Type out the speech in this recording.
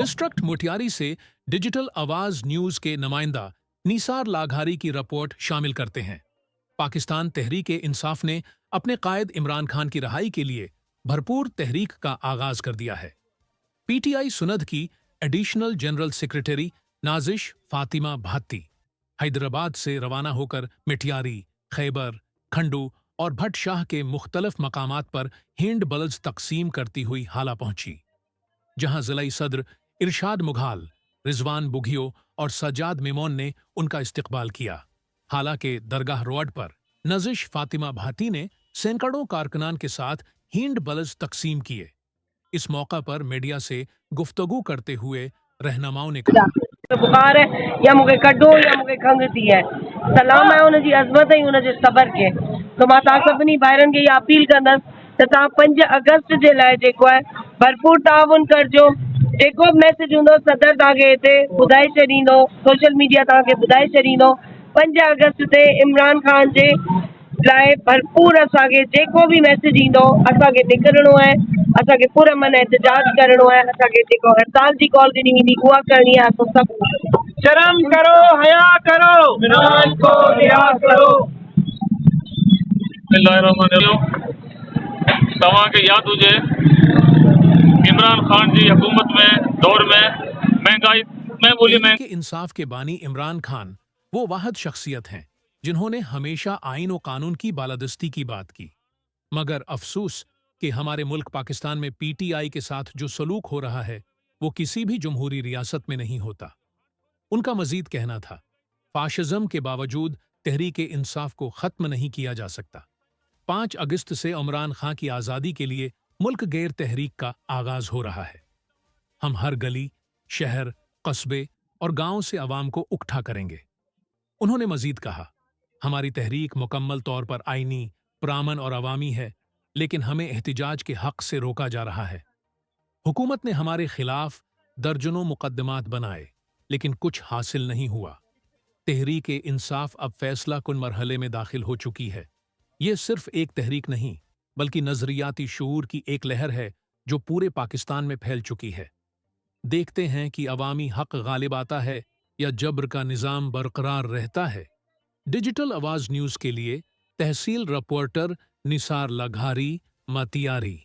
District Motihari से digital आवाज news के नुमाइंदा निसार लाघारी की रिपोर्ट शामिल करते हैं। पाकिस्तान तहरीक इंसाफ ने अपने कायद इमरान खान की रहाई के लिए भरपूर तहरीक का आगाज कर दिया है। पीटीआई सुनद की additional general secretary Nazish Fatima भाती हैदराबाद से रवाना होकर मिठियारी, खैबर, खंडू और भट्ट शाह के मुख्तलिफ मकामात पर हिंड बल्स तकसीम करती हुई हाला पहुंची, जहां जिला सदर इरशाद मुघाल, रिजवान बुघियो और सज्जाद मेमोन ने उनका इस्तकबाल किया। हालांकि दरगाह रोड पर नजिश फातिमा भाती ने सैकड़ों कारकुनान के साथ हिंड बल्स तकसीम किए। इस मौका पर मीडिया से गुफ्तगू करते हुए रहनुमाओं ने कहा, बुखार है या मुझे कड्डो या मुझे खंघ थी है, सलाम है उनकी अज़मत है उनके सबर के। तो मां तव्हां सभिनी भाइरनि खे इहा अपील कंदसि त तव्हां 5 अगस्त जे लाइ जेको आहे भरपूर ताउन करिजो। जेको बि मैसेज हूंदो सदर तव्हांखे हिते ॿुधाए छॾींदो, सोशल मीडिया तव्हांखे ॿुधाए छॾींदो। 5 अगस्त ते इमरान खान जे लाइ भरपूर असांखे जेको बि मैसेज ईंदो असांखे निकिरणो आहे, असांखे पूरा मन एहतजाज करणो आहे, असांखे जेको हड़ताल जी कॉल ॾिनी वेंदी उहा करणी आहे। असां सभु शर्म करो, हया करो, इमरान को रिहा करो। तव्हांखे यादि हुजे, इमरान खान जी हुकूमत में दौर में महंगाई में बोली में इंसाफ के बानी इमरान खान वो वाहिद शख्सियत हैं जिन्होंने हमेशा आइन और कानून की बालादस्ती की बात की। मगर अफसोस कि हमारे मुल्क पाकिस्तान में पीटीआई के साथ जो सलूक हो रहा है वो किसी भी जमहूरी रियासत में नहीं होता। उनका मजीद कहना था, फाशिज्म के बावजूद तहरीक इंसाफ को खत्म नहीं किया जा सकता। 5 अगस्त से इमरान खान की आज़ादी के लिए मुल्क गैर तहरीक का आगाज हो रहा है। हम हर गली, शहर, कस्बे और गांव से अवाम को इकट्ठा करेंगे। उन्होंने मजीद कहा, हमारी तहरीक मुकम्मल तौर पर आईनी, पुरअमन और अवामी है, लेकिन हमें एहतिजाज के हक से रोका जा रहा है। हुकूमत ने हमारे खिलाफ दर्जनों मुकदमात बनाए, लेकिन कुछ हासिल नहीं हुआ। तहरीक इंसाफ अब फैसला कुन मरहले में दाखिल हो चुकी है। ये सिर्फ एक तहरीक नहीं, बल्कि नजरियाती शऊर की एक लहर है जो पूरे पाकिस्तान में फैल चुकी है। देखते हैं कि अवामी हक गालिब आता है या जबर का निज़ाम बरकरार रहता है। डिजिटल आवाज न्यूज के लिए तहसील रिपोर्टर निसार लाघारी, मोतिहारी।